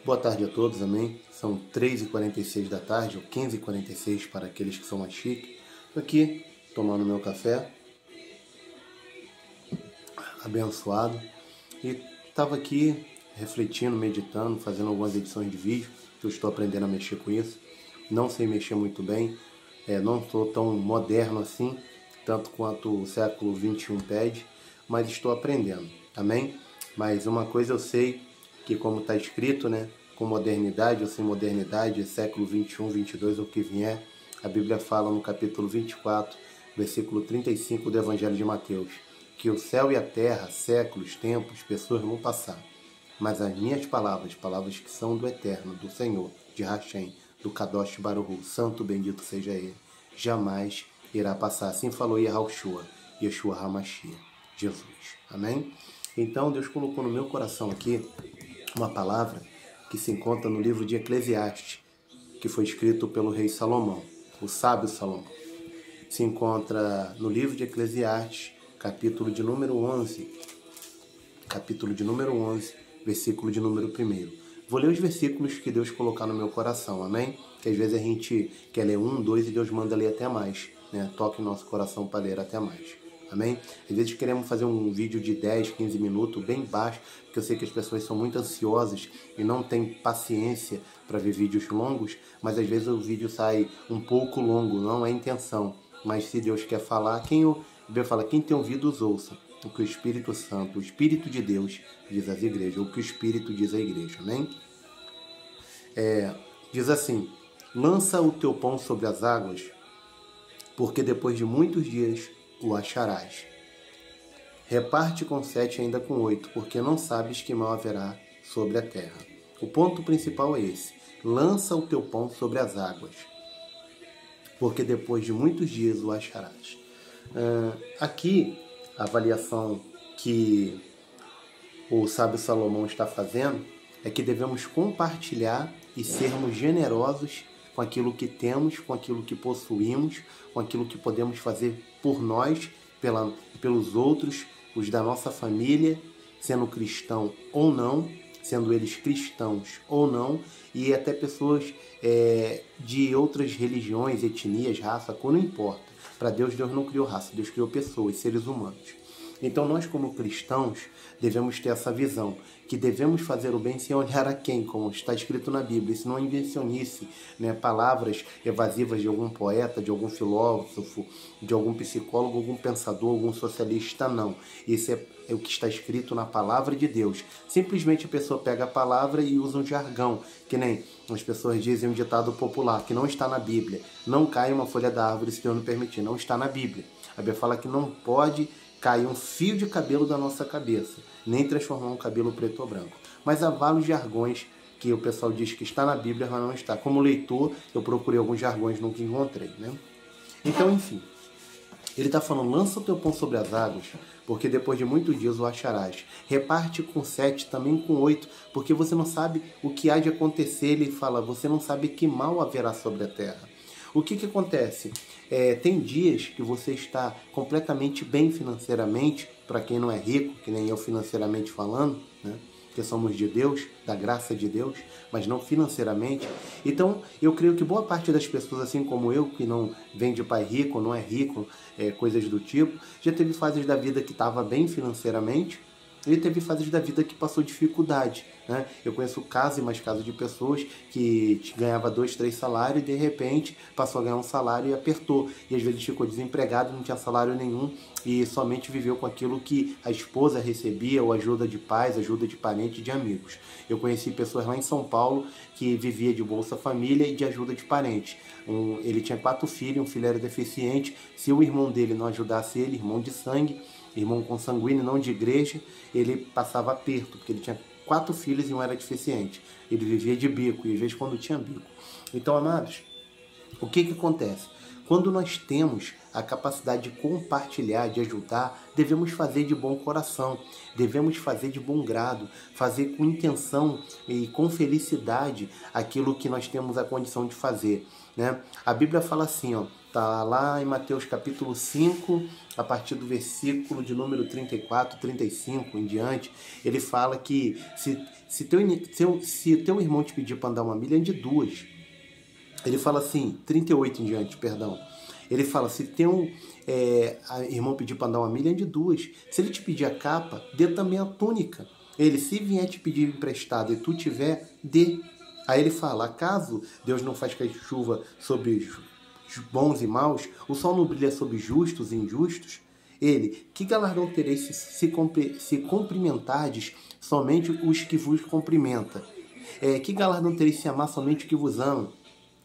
Boa tarde a todos, amém? São 3h46 da tarde, ou 15h46 para aqueles que são mais chiques. Estou aqui tomando meu café, abençoado, e estava aqui refletindo, meditando, fazendo algumas edições de vídeo, que eu estou aprendendo a mexer com isso. Não sei mexer muito bem, não sou tão moderno assim, tanto quanto o século XXI pede, mas estou aprendendo, amém? Mas uma coisa eu sei, que como está escrito, né, com modernidade ou sem modernidade, século XXI, XXII, o que vier, a Bíblia fala no capítulo 24, versículo 35 do Evangelho de Mateus, que o céu e a terra, séculos, tempos, pessoas vão passar, mas as minhas palavras, palavras que são do Eterno, do Senhor, de Hashem, do Kadosh Baruch Hu, santo bendito seja ele, jamais irá passar. Assim falou Yahushua, Yeshua HaMashiach, Jesus. Amém? Então Deus colocou no meu coração aqui uma palavra que se encontra no livro de Eclesiastes, que foi escrito pelo rei Salomão, o sábio Salomão. Se encontra no livro de Eclesiastes, capítulo de número 11, versículo de número 1. Vou ler os versículos que Deus colocar no meu coração, amém? Que às vezes a gente quer ler 1, 2 e Deus manda ler até mais, né? Toque o nosso coração para ler até mais. Amém? Às vezes queremos fazer um vídeo de 10, 15 minutos, bem baixo, porque eu sei que as pessoas são muito ansiosas e não têm paciência para ver vídeos longos, mas às vezes o vídeo sai um pouco longo, não é intenção. Mas se Deus quer falar, a Bíblia fala, quem tem ouvidos ouça o que o Espírito Santo, o Espírito de Deus diz às igrejas, o que o Espírito diz à igreja, amém? Diz assim, lança o teu pão sobre as águas, porque depois de muitos dias o acharás. Reparte com 7 ainda com 8, porque não sabes que mal haverá sobre a terra. O ponto principal é esse. Lança o teu pão sobre as águas, porque depois de muitos dias o acharás. Aqui, a avaliação que o sábio Salomão está fazendo é que devemos compartilhar e sermos generosos com aquilo que temos, com aquilo que possuímos, com aquilo que podemos fazer por nós, pelos outros, os da nossa família, sendo cristão ou não, sendo eles cristãos ou não, e até pessoas de outras religiões, etnias, raça, cor, não importa. Para Deus, Deus não criou raça, Deus criou pessoas, seres humanos. Então nós como cristãos devemos ter essa visão, que devemos fazer o bem sem olhar a quem, como está escrito na Bíblia. Isso não é invencionice, né? Palavras evasivas de algum poeta, de algum filósofo, de algum psicólogo, algum pensador, algum socialista, não. Isso é o que está escrito na palavra de Deus. Simplesmente a pessoa pega a palavra e usa um jargão, que nem as pessoas dizem um ditado popular, que não está na Bíblia. Não cai uma folha da árvore se Deus não permitir, não está na Bíblia. A Bíblia fala que não pode cair um fio de cabelo da nossa cabeça, nem transformar um cabelo preto ou branco. Mas há vários jargões que o pessoal diz que está na Bíblia, mas não está. Como leitor, eu procurei alguns jargões, nunca encontrei, né? Então, enfim, ele está falando, lança o teu pão sobre as águas, porque depois de muitos dias o acharás. Reparte com 7, também com 8, porque você não sabe o que há de acontecer. Ele fala, você não sabe que mal haverá sobre a terra. O que acontece? Tem dias que você está completamente bem financeiramente, para quem não é rico, que nem eu financeiramente falando, né? Que somos de Deus, da graça de Deus, mas não financeiramente. Então, eu creio que boa parte das pessoas, assim como eu, que não vem de pai rico, não é rico, coisas do tipo, já teve fases da vida que estava bem financeiramente, e teve fases da vida que passou dificuldade, né? Eu conheço casos e mais casos de pessoas que ganhava 2, 3 salários e de repente passou a ganhar um salário e apertou. E às vezes ficou desempregado, não tinha salário nenhum e somente viveu com aquilo que a esposa recebia, ou ajuda de pais, ajuda de parentes, de amigos. Eu conheci pessoas lá em São Paulo que vivia de Bolsa Família e de ajuda de parentes. Ele tinha 4 filhos, um filho era deficiente. Se o irmão dele não ajudasse ele, irmão de sangue, irmão consanguíneo, não de igreja, ele passava aperto, porque ele tinha 4 filhos e um era deficiente. Ele vivia de bico, e às vezes quando tinha bico. Então, amados, o que acontece? Quando nós temos a capacidade de compartilhar, de ajudar, devemos fazer de bom coração, devemos fazer de bom grado, fazer com intenção e com felicidade aquilo que nós temos a condição de fazer, né? A Bíblia fala assim, ó, tá lá em Mateus capítulo 5, a partir do versículo de número 34, 35 em diante, ele fala que se teu irmão te pedir para andar uma milha, ande duas. Ele fala assim, 38 em diante, perdão. Ele fala, se teu irmão pedir para andar uma milha, ande duas. Se ele te pedir a capa, dê também a túnica. Ele, se vier te pedir emprestado e tu tiver, dê. Aí ele fala, acaso Deus não faz cair chuva sobre os bons e maus? O sol não brilha sobre justos e injustos? Ele, que galardão tereis se cumprimentardes somente os que vos cumprimentam? Que galardão tereis se amar somente os que vos amam?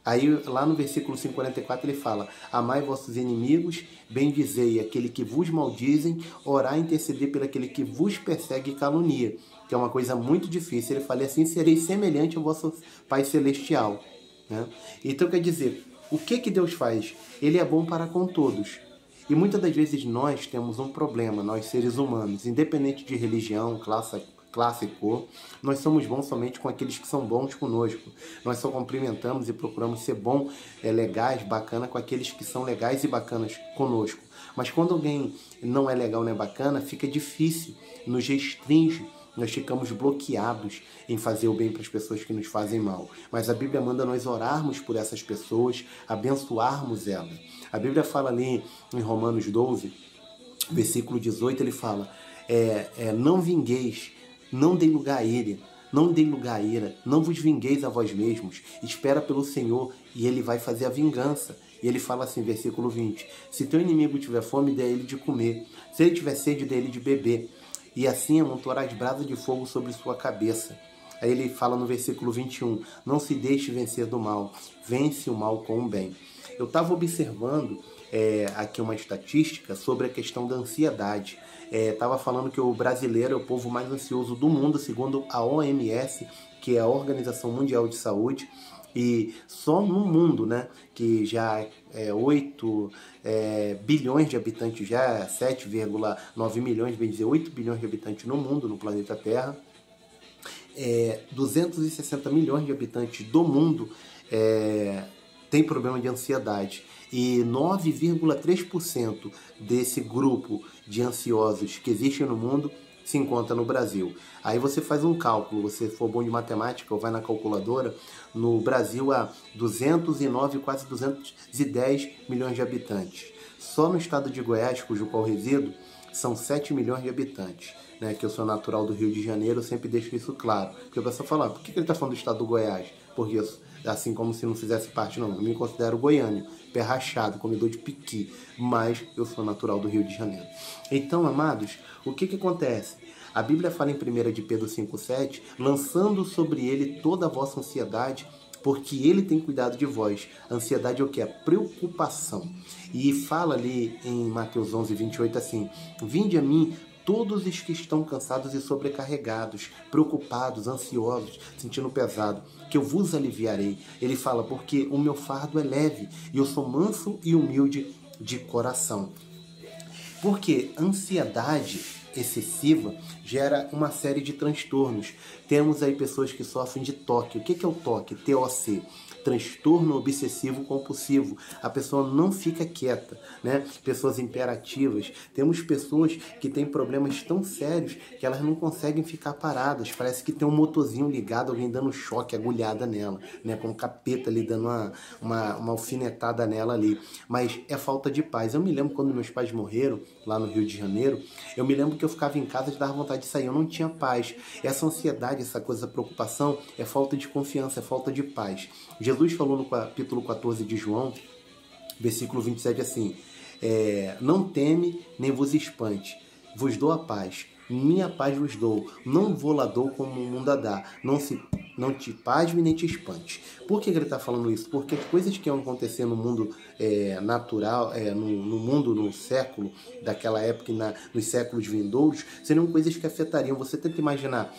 Aí lá no versículo 544 ele fala, amai vossos inimigos, bendizei aquele que vos maldizem, orai e interceder pelo aquele que vos persegue e calunia, que é uma coisa muito difícil. Ele fala, assim sereis semelhante ao vosso Pai Celestial, né? Então quer dizer, o que Deus faz? Ele é bom para com todos. E muitas das vezes nós temos um problema, nós seres humanos, independente de religião, classe e cor, nós somos bons somente com aqueles que são bons conosco. Nós só cumprimentamos e procuramos ser bom, legais, bacana com aqueles que são legais e bacanas conosco. Mas quando alguém não é legal, não é bacana, fica difícil, nos restringe, nós ficamos bloqueados em fazer o bem para as pessoas que nos fazem mal. Mas a Bíblia manda nós orarmos por essas pessoas, abençoarmos elas. A Bíblia fala ali em Romanos 12, versículo 18, ele fala, não vingueis, não deem lugar à ira, não deem lugar à ira, não vos vingueis a vós mesmos, espera pelo Senhor e Ele vai fazer a vingança. E ele fala assim, versículo 20, se teu inimigo tiver fome, dê a ele de comer, se ele tiver sede, dê a ele de beber, e assim amontoarás brasa de fogo sobre sua cabeça. Aí ele fala no versículo 21, não se deixe vencer do mal, vence o mal com o bem. Eu estava observando aqui uma estatística sobre a questão da ansiedade. Estava falando que o brasileiro é o povo mais ansioso do mundo, segundo a OMS, que é a Organização Mundial de Saúde, e só no mundo, né, que já é 8 bilhões de habitantes, já 7,9 milhões, bem dizer, 8 bilhões de habitantes no mundo, no planeta Terra, 260 milhões de habitantes do mundo tem problema de ansiedade. E 9,3% desse grupo de ansiosos que existe no mundo se encontra no Brasil. Aí você faz um cálculo, você for bom de matemática ou vai na calculadora, no Brasil há 209, quase 210 milhões de habitantes. Só no estado de Goiás, cujo qual resido, são 7 milhões de habitantes. Né, que eu sou natural do Rio de Janeiro, eu sempre deixo isso claro. Porque o pessoal fala, por que ele está falando do estado do Goiás? Porque isso, assim como se não fizesse parte, não. Eu me considero goiano, pé rachado, comedor de piqui, mas eu sou natural do Rio de Janeiro. Então, amados, o que acontece? A Bíblia fala em 1 de Pedro 5,7, lançando sobre ele toda a vossa ansiedade, porque ele tem cuidado de vós. A ansiedade é o que? A preocupação. E fala ali em Mateus 11, 28 assim, vinde a mim todos os que estão cansados e sobrecarregados, preocupados, ansiosos, sentindo pesado, que eu vos aliviarei. Ele fala, porque o meu fardo é leve e eu sou manso e humilde de coração. Porque ansiedade excessiva gera uma série de transtornos. Temos aí pessoas que sofrem de TOC. O que é o TOC? TOC. Transtorno obsessivo compulsivo. A pessoa não fica quieta, né? Pessoas imperativas. Temos pessoas que têm problemas tão sérios que elas não conseguem ficar paradas. Parece que tem um motorzinho ligado, alguém dando choque, agulhada nela, né? Com um capeta ali dando uma alfinetada nela ali. Mas é falta de paz. Eu me lembro quando meus pais morreram, lá no Rio de Janeiro, eu me lembro que eu ficava em casa e dava vontade de sair. Eu não tinha paz. Essa ansiedade, essa coisa, preocupação, é falta de confiança, é falta de paz. Jesus falou no capítulo 14 de João, versículo 27 assim, não teme nem vos espante, vos dou a paz, minha paz vos dou, não vou lá dou como o mundo a dá, não te pasme nem te espante. Por que ele está falando isso? Porque coisas que iam acontecer no mundo natural, no mundo, no século daquela época e nos séculos vindouros, seriam coisas que afetariam. Você tenta imaginar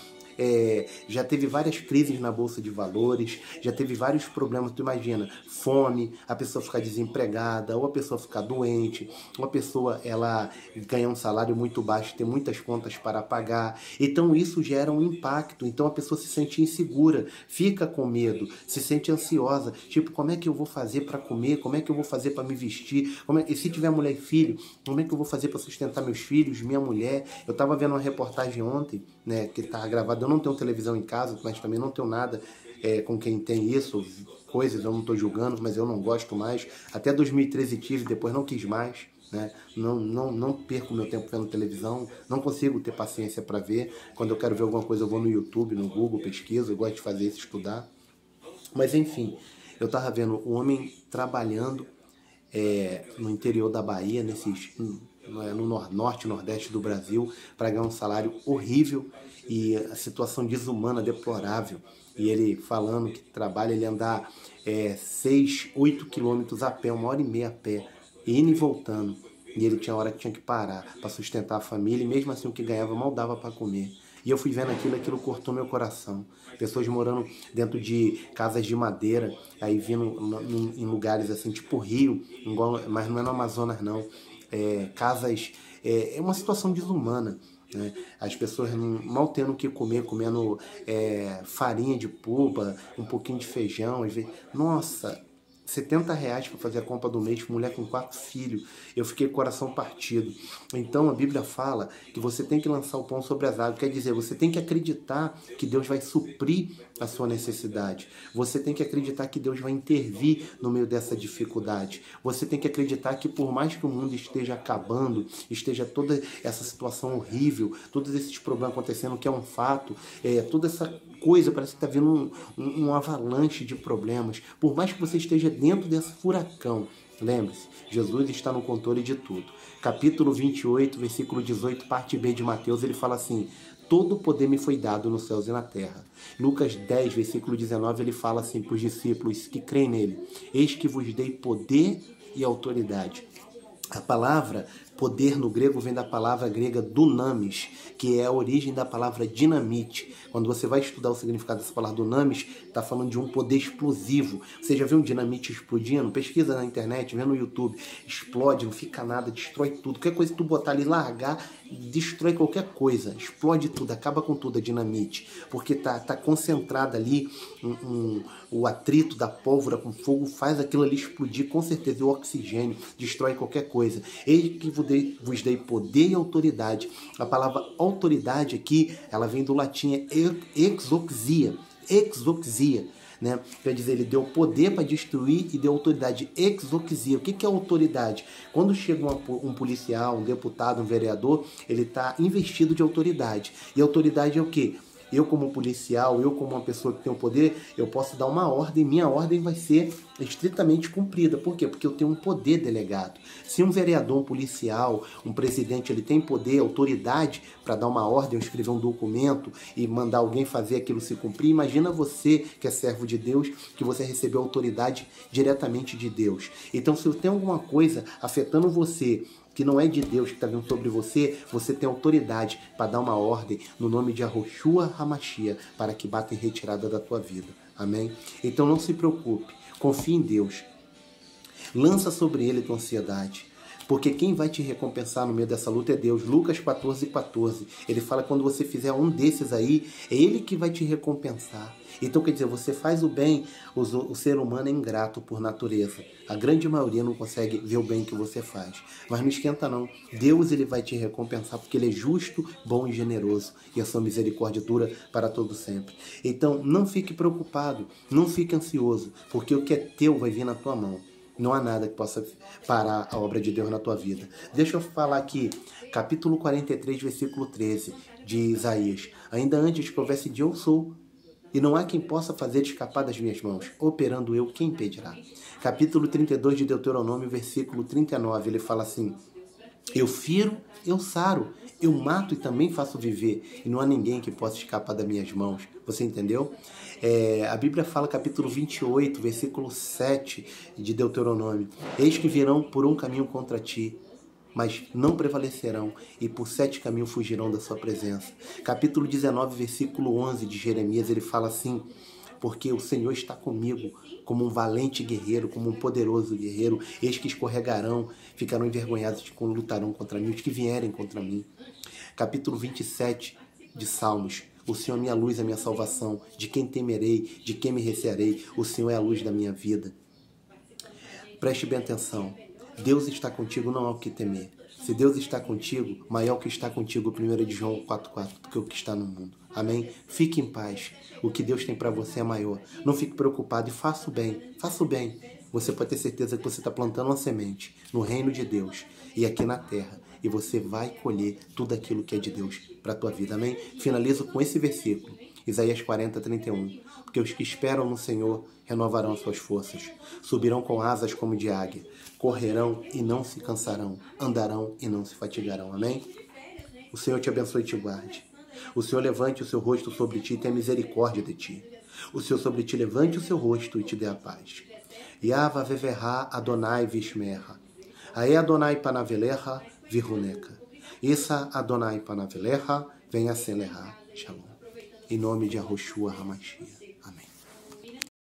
já teve várias crises na Bolsa de Valores, já teve vários problemas, tu imagina, fome, a pessoa ficar desempregada, ou a pessoa ficar doente, ou a pessoa ela ganhar um salário muito baixo, ter muitas contas para pagar. Então isso gera um impacto, então a pessoa se sente insegura, fica com medo, se sente ansiosa, tipo, como é que eu vou fazer para comer, como é que eu vou fazer para me vestir, e se tiver mulher e filho, como é que eu vou fazer para sustentar meus filhos, minha mulher? Eu estava vendo uma reportagem ontem, né, que estava gravada, eu não tenho televisão em casa, mas também não tenho nada com quem tem isso, coisas, eu não estou julgando, mas eu não gosto mais. Até 2013 tive, depois não quis mais, né? Não perco meu tempo vendo televisão, não consigo ter paciência para ver. Quando eu quero ver alguma coisa eu vou no YouTube, no Google, pesquiso, eu gosto de fazer isso, estudar. Mas enfim, eu estava vendo um homem trabalhando no interior da Bahia, no norte, nordeste do Brasil, para ganhar um salário horrível e a situação desumana, deplorável. E ele falando que trabalha, ele andar 6, 8 quilômetros a pé, 1h30 a pé, indo e voltando. E ele tinha hora que tinha que parar para sustentar a família, e mesmo assim o que ganhava mal dava para comer. E eu fui vendo aquilo cortou meu coração. Pessoas morando dentro de casas de madeira, aí vindo em lugares assim, tipo Rio, mas não é no Amazonas não. Casas, é uma situação desumana, né? As pessoas mal tendo o que comer, comendo farinha de puba, um pouquinho de feijão, às vezes, nossa, R$70 para fazer a compra do mês, mulher com 4 filhos. Eu fiquei com o coração partido. Então a Bíblia fala que você tem que lançar o pão sobre as águas. Quer dizer, você tem que acreditar que Deus vai suprir a sua necessidade. Você tem que acreditar que Deus vai intervir no meio dessa dificuldade. Você tem que acreditar que por mais que o mundo esteja acabando, esteja toda essa situação horrível, todos esses problemas acontecendo, que é um fato, toda essa coisa, parece que está vindo um avalanche de problemas. Por mais que você esteja dentro desse furacão, lembre-se, Jesus está no controle de tudo. Capítulo 28, versículo 18, parte B de Mateus, ele fala assim: todo o poder me foi dado nos céus e na terra. Lucas 10, versículo 19, ele fala assim para os discípulos que creem nele: eis que vos dei poder e autoridade. A palavra poder no grego vem da palavra grega dunamis, que é a origem da palavra dinamite. Quando você vai estudar o significado dessa palavra dunamis, está falando de um poder explosivo. Você já viu um dinamite explodindo? Pesquisa na internet, vê no YouTube. Explode, não fica nada, destrói tudo. Qualquer coisa que tu botar ali, largar, destrói qualquer coisa. Explode tudo, acaba com tudo a dinamite. Porque tá concentrada ali o atrito da pólvora com fogo, faz aquilo ali explodir com certeza. E o oxigênio destrói qualquer coisa. Eis que vos dei poder e autoridade. A palavra autoridade aqui, ela vem do latim exoxia. Exoxia, né? Quer dizer, ele deu poder para destruir e deu autoridade. Exoxia. O que é autoridade? Quando chega um policial, um deputado, um vereador, ele está investido de autoridade. E autoridade é o quê? Eu como policial, eu como uma pessoa que tem o poder, eu posso dar uma ordem, minha ordem vai ser estritamente cumprida. Por quê? Porque eu tenho um poder delegado. Se um vereador, um policial, um presidente, ele tem poder, autoridade para dar uma ordem, escrever um documento e mandar alguém fazer aquilo se cumprir, imagina você que é servo de Deus, que você recebeu autoridade diretamente de Deus. Então, se tem alguma coisa afetando você, que não é de Deus, que está vindo sobre você, você tem autoridade para dar uma ordem no nome de Yahoshua HaMashiach, para que bata em retirada da tua vida. Amém? Então não se preocupe, confie em Deus. Lança sobre ele tua ansiedade, porque quem vai te recompensar no meio dessa luta é Deus. Lucas 14:14, ele fala que quando você fizer um desses aí, é ele que vai te recompensar. Então, quer dizer, você faz o bem, o ser humano é ingrato por natureza. A grande maioria não consegue ver o bem que você faz. Mas não esquenta não. Deus, ele vai te recompensar porque ele é justo, bom e generoso. E a sua misericórdia dura para todo sempre. Então, não fique preocupado, não fique ansioso, porque o que é teu vai vir na tua mão. Não há nada que possa parar a obra de Deus na tua vida. Deixa eu falar aqui, capítulo 43, versículo 13 de Isaías. Ainda antes que houvesse de eu sou, e não há quem possa fazer escapar das minhas mãos. Operando eu, quem impedirá? Capítulo 32 de Deuteronômio, versículo 39, ele fala assim: eu firo, eu saro, eu mato e também faço viver, e não há ninguém que possa escapar das minhas mãos. Você entendeu? A Bíblia fala, capítulo 28, versículo 7 de Deuteronômio: eis que virão por um caminho contra ti, mas não prevalecerão, e por 7 caminhos fugirão da sua presença. Capítulo 19, versículo 11 de Jeremias, ele fala assim: porque o Senhor está comigo, como um valente guerreiro, como um poderoso guerreiro. Eis que escorregarão, ficarão envergonhados quando lutarão contra mim, os que vierem contra mim. Capítulo 27 de Salmos: o Senhor é minha luz, a minha salvação. De quem temerei, de quem me recearei? O Senhor é a luz da minha vida. Preste bem atenção. Deus está contigo, não há o que temer. Se Deus está contigo, maior que está contigo, 1 de João 4,4, do que o que está no mundo. Amém? Fique em paz. O que Deus tem para você é maior. Não fique preocupado e faça o bem. Faça o bem. Você pode ter certeza que você está plantando uma semente no reino de Deus e aqui na terra. E você vai colher tudo aquilo que é de Deus para a tua vida. Amém? Finalizo com esse versículo. Isaías 40, 31. Porque os que esperam no Senhor renovarão suas forças. Subirão com asas como de águia. Correrão e não se cansarão. Andarão e não se fatigarão. Amém? O Senhor te abençoe e te guarde. O Senhor levante o seu rosto sobre ti e tenha misericórdia de ti. O Senhor sobre ti levante o seu rosto e te dê a paz. Yava veverá Adonai vishmerra. Ae Adonai panaveleha virhuneca. Issa Adonai panaveleha venha selerá. Shalom. Em nome de Yahushua HaMashiach.